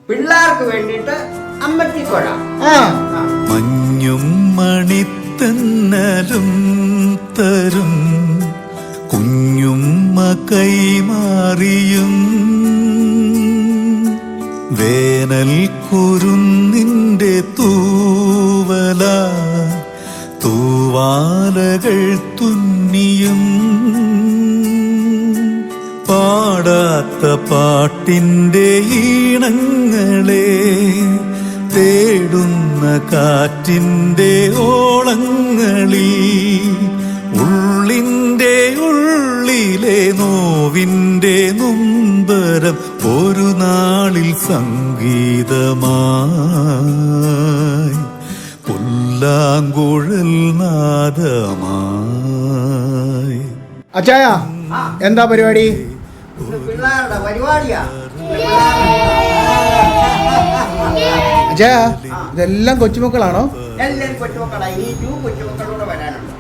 പിള്ളേർക്ക് വേണ്ടിയിട്ട് അമ്മച്ചിക്കൊഴ. മഞ്ഞും മണിത്തന്നലും തരും കുഞ്ഞുമ്മ കൈമാറിയും വേനൽ കുരുന്നിന്റെ തൂവല തൂവാലകൾ തുന്നിയും പാടാത്ത പാട്ടിന്റെ ഈണങ്ങളെ തേടുന്ന കാറ്റിന്റെ ഓളങ്ങളിൽ ഉള്ളിന്റെ ഉള്ളിലെ നോവിന്റെ നൊമ്പരം ഒരു നാളിൽ സംഗീതമായി പുല്ലാങ്കുഴൽ നാദമായി. അച്ചായ എന്താ പരിപാടി? പിള്ളേരുടെ പരിപാടിയാ. അച്ചായ ഇതെല്ലാം കൊച്ചുമക്കളാണോ? എല്ലാവരും കൊച്ചുമക്കളാ. ഈ കൊച്ചുമക്കളോട് വരാനുണ്ട്.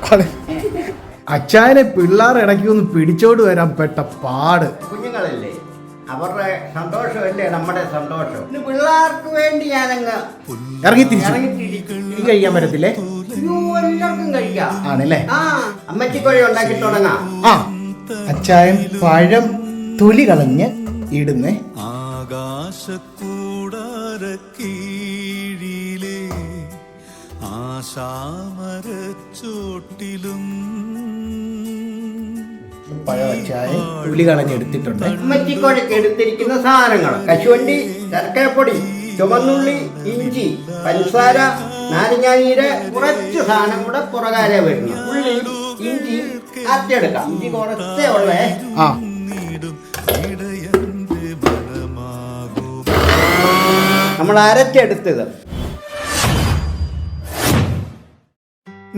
അച്ചായനെ പിള്ളേർ ഇടയ്ക്ക് ഒന്ന് പിടിച്ചോണ്ട് വരാൻ പെട്ട പാട്. കുഞ്ഞുങ്ങളല്ലേ, അവരുടെ സന്തോഷമല്ലേ നമ്മുടെ സന്തോഷം. ഇന്ന് പിള്ളേർക്ക് വേണ്ടി ഞാനങ്ങ് ഇറങ്ങി കഴിക്കാൻ പറ്റത്തില്ലേ? എല്ലാവർക്കും കഴിക്കാം ആണല്ലേ? അമ്മച്ചിക്കോഴി ഉണ്ടാക്കി തുടങ്ങാം. അച്ചായൻ പഴം തൊലി കളഞ്ഞ് ഇടുന്നേ. ആകാശക്കൂടാരക്കീഴിലെ ആശാമരച്ചോട്ടിലും പഴം അച്ചായൻ തൊലി കളഞ്ഞെടുത്തിട്ടുണ്ട്. അമ്മച്ചിക്കോഴയ്ക്ക് എടുത്തിരിക്കുന്ന സാധനങ്ങൾ: കശുവണ്ടി, ശർക്കരപ്പൊടി, ചുവന്നുള്ളി, ഇഞ്ചി, പഞ്ചസാര, നാരങ്ങാനീര്, കുറച്ച് സാധനം കൂടെ പുറകാലെ വരുന്നു. ഉള്ളി, ഇഞ്ചി അരച്ചെടുക്കാം. ഇഞ്ചി കുറച്ചേ ഉള്ളേ. നമ്മൾ അരച്ചെടുത്തത്.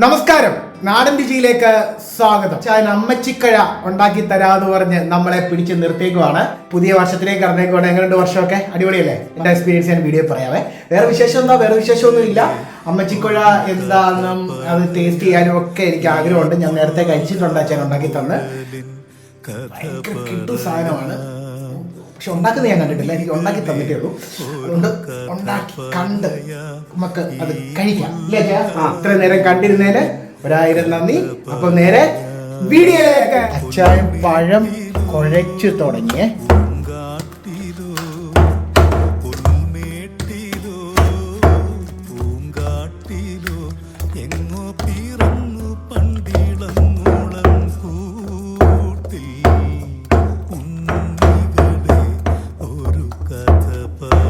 നമസ്കാരം, നാടൻ രുചിയിലേക്ക് സ്വാഗതം. ചായൻ അമ്മച്ചിക്കഴ ഉണ്ടാക്കി തരാന്ന് പറഞ്ഞ് നമ്മളെ പിടിച്ച് നിർത്തിയേക്കുവാണ്. പുതിയ വർഷത്തിലേക്ക് ഇറങ്ങിയേക്കുവാണ്. എങ്ങനെയുണ്ട് വർഷമൊക്കെ? അടിപൊളിയല്ലേ? എന്റെ എക്സ്പീരിയൻസ് ഞാൻ വീഡിയോ പറയാവേ. വേറെ വിശേഷമൊന്നും ഇല്ല. അമ്മച്ചിക്കുഴ എന്താണെന്നും അത് ടേസ്റ്റ് ചെയ്യാനും ഒക്കെ എനിക്ക് ആഗ്രഹമുണ്ട്. ഞാൻ നേരത്തെ കഴിച്ചിട്ടുണ്ട്. അച്ഛൻ ഉണ്ടാക്കി തന്ന്. ഭയങ്കര കിട്ടു സാധനമാണ്. പക്ഷെ ഉണ്ടാക്കുന്നത് ഞാൻ കണ്ടിട്ടില്ല. എനിക്ക് ഉണ്ടാക്കി തന്നിട്ടേ ഉള്ളൂ. അതുകൊണ്ട് ഉണ്ടാക്കി കണ്ട് നമുക്ക് അത് കഴിക്കാം. ഇത്ര നേരം കണ്ടിരുന്നതിന് 1000 നന്ദി. അപ്പൊ നേരെ വീഡിയോയിലേക്ക്. അച്ചായൻ പഴം കുഴച്ചു തുടങ്ങിയേ.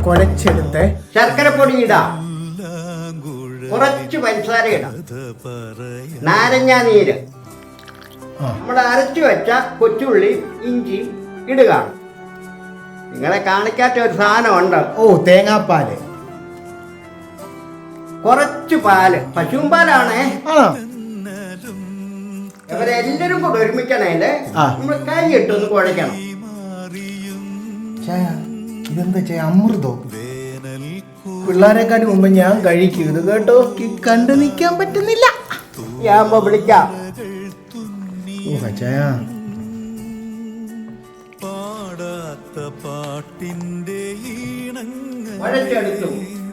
കുഴച്ചെടുത്ത് ശർക്കരപ്പൊടി ഇടാം, കുറച്ച് പഞ്ചസാര ഇടാം, നാരങ്ങാ നീര്, നമ്മൾ അരച്ചു വെച്ച കൊച്ചുള്ളി, ഇഞ്ചി ഇടുക. നിങ്ങളെ കാണിക്കാത്ത ഒരു സാധനം ഉണ്ട്. തേങ്ങാപ്പാല്, കുറച്ച് പാല്, പശുവും പാലാണേ. ഇവരെല്ലാരും കൂടെ ഒരുമിക്കണേ. നമ്മൾ കൈ ഇട്ടൊന്ന് കുഴയ്ക്കണം. ഇതെന്താ ചെയ്യാ? അമൃതോ? പിള്ളേരെക്കാട്ടി മുമ്പ് ഞാൻ കഴിക്കും ഇത് കേട്ടോ. കണ്ടു നിൽക്കാൻ പറ്റുന്നില്ല. ഞാൻ വിളിക്കാം.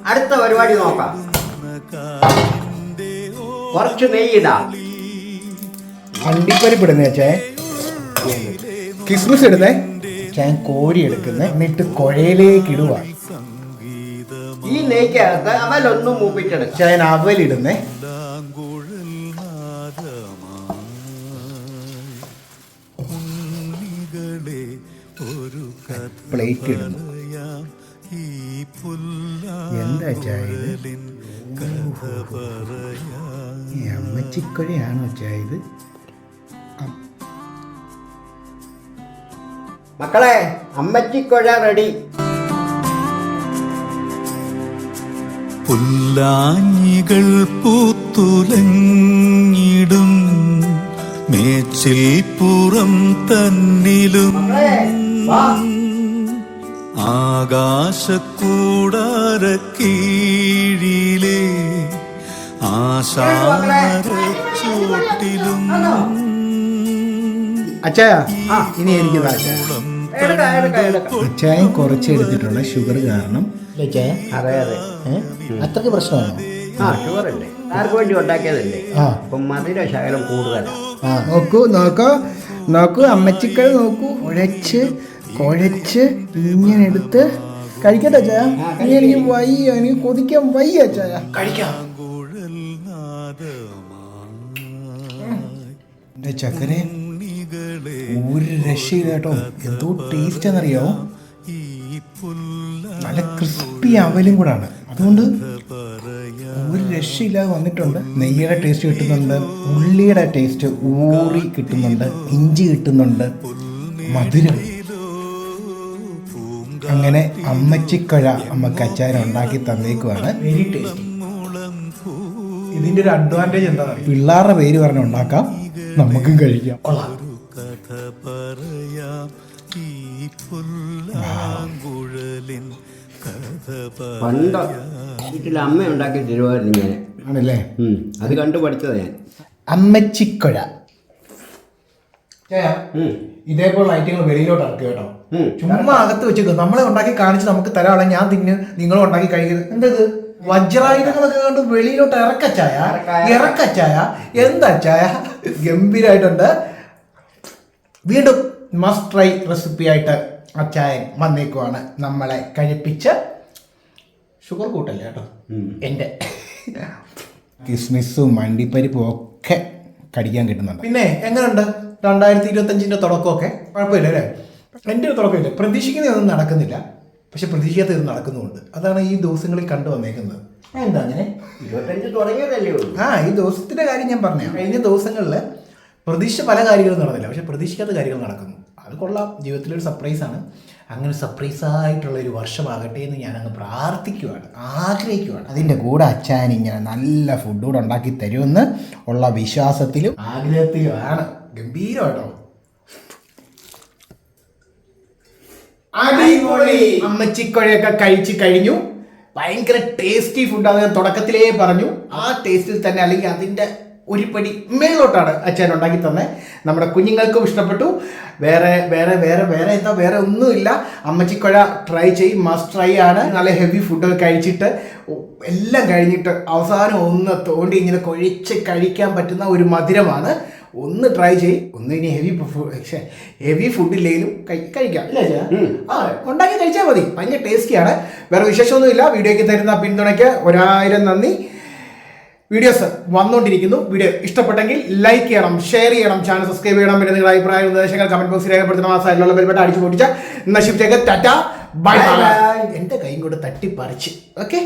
അടുത്ത പരിപാടി നോക്കാം. കുറച്ച് നെയ്യിടാം. അണ്ടിപ്പരിപ്പിടുന്നേ അച്ഛേ. കിസ്മിസ് ഇടുന്നേ. ഞാൻ കോരി എടുക്കുന്നേ. എന്നിട്ട് കുഴയിലേക്ക് ഇടുക. ഈ നെയ്ക്കകത്ത് അവലൊന്നും മൂപ്പിച്ചെടുക്കും. ഞാൻ അവലിടുന്നേ. പ്ലേറ്റ് ഇടുന്നു. എന്താ ചായത്? അമ്മച്ചിക്കൊഴയാണോ ചായത്? മക്കളെ, അമ്മച്ചിക്കൊഴ റെഡി. പുല്ലാഞ്ഞികൾ പൂത്തുലഞ്ഞിടും മേച്ചിൽ പുറം തന്നിലും ആകാശക്കൂടാരക്കീഴിലെ ആശാമരച്ചോട്ടിലും അച്ചായ ഇനി എനിക്ക് അച്ചായൻ കുറച്ച് എടുത്തിട്ടുള്ള ഷുഗർ കാരണം ചായ അതെ അതെ. അത്രയ്ക്ക് പ്രശ്നമാണോ? ആ ഷുഗർ അല്ലേ, ആർക്ക് വേണ്ടി ഉണ്ടാക്കിയതല്ലേ, ആ അപ്പം മധുര ശകലം കൂടുതലാണ്. ആ നോക്കൂ അമ്മച്ചിക്കൾ നോക്കൂ, കുഴച്ച് ഇങ്ങനെ എടുത്ത് കഴിക്കട്ടെ ചായ. എനിക്ക് വയ്യ, എനിക്ക് കൊതിക്കാൻ വയ്യ ചായ. കഴിക്കാം. എന്റെ ചക്കരെ ഒരു രക്ഷയില്ല കേട്ടോ. എന്തോ ടേസ്റ്റ് ആണെന്നറിയാവോ? നല്ല ക്രിസ്പി അവലും കൂടാണ്, അതുകൊണ്ട് ഒരു രക്ഷയില്ലാതെ വന്നിട്ടുണ്ട്. നെയ്യുടെ ടേസ്റ്റ് കിട്ടുന്നുണ്ട്, ഉള്ളിയുടെ ടേസ്റ്റ് ഊറി കിട്ടുന്നുണ്ട്, ഇഞ്ചി കിട്ടുന്നുണ്ട്, മധുരം. അങ്ങനെ അമ്മച്ചിക്കഴ അമ്മക്ക് അച്ചാരം ഉണ്ടാക്കി തന്നേക്കുവാണ്. Very tasty. ഇതിന്റെ ഒരു അഡ്വാൻറ്റേജ് എന്താ, പിള്ളേരുടെ പേര് പറഞ്ഞ് ഉണ്ടാക്കാം, നമുക്കും കഴിക്കാം. കൊള്ളാം. പണ്ട് വീട്ടിൽ അമ്മ ഉണ്ടാക്കി തരുമായിരുന്നു ഞാൻ. ആണല്ലേ? അത് കണ്ടു പഠിച്ചതാ ഞാൻ. അമ്മച്ചിക്കഴ ഇതേപോലുള്ള ഐറ്റങ്ങൾ വെളിയിലോട്ട് ഇറക്കുക കേട്ടോ. ചുമ്മാ അകത്ത് വെച്ചേക്ക്. നമ്മളെ ഉണ്ടാക്കി കാണിച്ച് നമുക്ക് തരാനുള്ള ഞാൻ തിന്ന്, നിങ്ങളും ഉണ്ടാക്കി കഴിക്കുന്നത്. എന്തത് വജ്രായുധങ്ങളൊക്കെ കൊണ്ട് വെളിയിലോട്ട് ഇറക്കച്ചായ എന്താ ചായ? ഗംഭീരമായിട്ടുണ്ട്. വീണ്ടും മസ്റ്റ് ട്രൈ റെസിപ്പി ആയിട്ട് അച്ചായൻ വന്നേക്കുവാണ്. നമ്മളെ കഴിപ്പിച്ച് ഷുഗർ കൂട്ടല്ലേ കേട്ടോ. എൻ്റെ കിസ്മിസും മണ്ടിപ്പരിപ്പും ഒക്കെ കടിക്കാൻ കിട്ടുന്നുണ്ട്. പിന്നെ എങ്ങനെയുണ്ട് 2025 തുടക്കമൊക്കെ? കുഴപ്പമില്ല അല്ലേ? എൻ്റെ ഒരു തുടക്കമില്ല, പ്രതീക്ഷിക്കുന്നതൊന്നും നടക്കുന്നില്ല, പക്ഷെ പ്രതീക്ഷിക്കാത്തത് നടക്കുന്നുമുണ്ട്. അതാണ് ഈ ദിവസങ്ങളിൽ കണ്ടു വന്നേക്കുന്നത്. എന്താ അങ്ങനെ 25 തുടങ്ങിയതല്ലേ ഉള്ളൂ. ഈ ദിവസത്തിന്റെ കാര്യം ഞാൻ പറഞ്ഞു. കഴിഞ്ഞ ദിവസങ്ങളിൽ പ്രതീക്ഷിച്ച പല കാര്യങ്ങളും നടന്നില്ല, പക്ഷെ പ്രതീക്ഷിക്കാത്ത കാര്യങ്ങൾ നടക്കുന്നു. അത് കൊള്ളാം. ജീവിതത്തിലൊരു സർപ്രൈസാണ്. അങ്ങനെ സർപ്രൈസായിട്ടുള്ള ഒരു വർഷമാകട്ടെ എന്ന് ഞാൻ അങ്ങ് പ്രാർത്ഥിക്കുവാണ്, ആഗ്രഹിക്കുവാണ്. അതിൻ്റെ കൂടെ അച്ചായൻ ഇങ്ങനെ നല്ല ഫുഡ് കൂടെ ഉണ്ടാക്കി തരുമെന്ന് ഉള്ള വിശ്വാസത്തിലും ആഗ്രഹത്തിലുമാണ്. ഗംഭീരമായിട്ടോ. അടിപൊളി. അമ്മച്ചിക്കൊഴയൊക്കെ കഴിച്ച് കഴിഞ്ഞു. ഭയങ്കര ടേസ്റ്റി ഫുഡാണ്. ഞാൻ തുടക്കത്തിലേ പറഞ്ഞു, ആ ടേസ്റ്റിൽ തന്നെ, അല്ലെങ്കിൽ അതിൻ്റെ ഒരു പടി മേലോട്ടാണ് അച്ഛൻ ഉണ്ടാക്കി തന്നെ. നമ്മുടെ കുഞ്ഞുങ്ങൾക്കും ഇഷ്ടപ്പെട്ടു. വേറെ ഒന്നുമില്ല. അമ്മച്ചിക്കൊഴ ട്രൈ ചെയ്യും, മസ്റ്റ് ട്രൈ ആണ്. നല്ല ഹെവി ഫുഡൊക്കെ കഴിച്ചിട്ട് എല്ലാം കഴിഞ്ഞിട്ട് അവസാനം ഒന്ന് തോണ്ടി ഇങ്ങനെ കുഴിച്ച് കഴിക്കാൻ പറ്റുന്ന ഒരു മധുരമാണ്. ഒന്ന് ട്രൈ ചെയ്യും. ഒന്ന് ഇനി ഹെവി ഫുഡില്ലെങ്കിലും കഴിക്കാം ഇല്ലേ? ഉണ്ടാക്കി കഴിച്ചാൽ മതി. ഭയങ്കര ടേസ്റ്റിയാണ്. വേറെ വിശേഷമൊന്നുമില്ല. വീഡിയോയ്ക്ക് തരുന്ന പിന്തുണയ്ക്ക് 1000 നന്ദി. വീഡിയോസ് വന്നുകൊണ്ടിരിക്കുന്നു. വീഡിയോ ഇഷ്ടപ്പെട്ടെങ്കിൽ ലൈക്ക് ചെയ്യണം, ഷെയർ ചെയ്യണം, ചാനൽ സബ്സ്ക്രൈബ് ചെയ്യണം. പിന്നെ നിങ്ങളുടെ അഭിപ്രായ നിർദ്ദേശങ്ങൾ കമന്റ് ബോക്സിൽ രേഖപ്പെടുത്തണം. ആ സൈഡിലുള്ള ബെൽബട്ടൺ അടിച്ചു പൊട്ടിച്ച നശിപ്പിച്ചേക്ക്. Tata bye bye. എൻ്റെ കൈയും കൂടെ തട്ടിപ്പറിച്ച്. ഓക്കെ.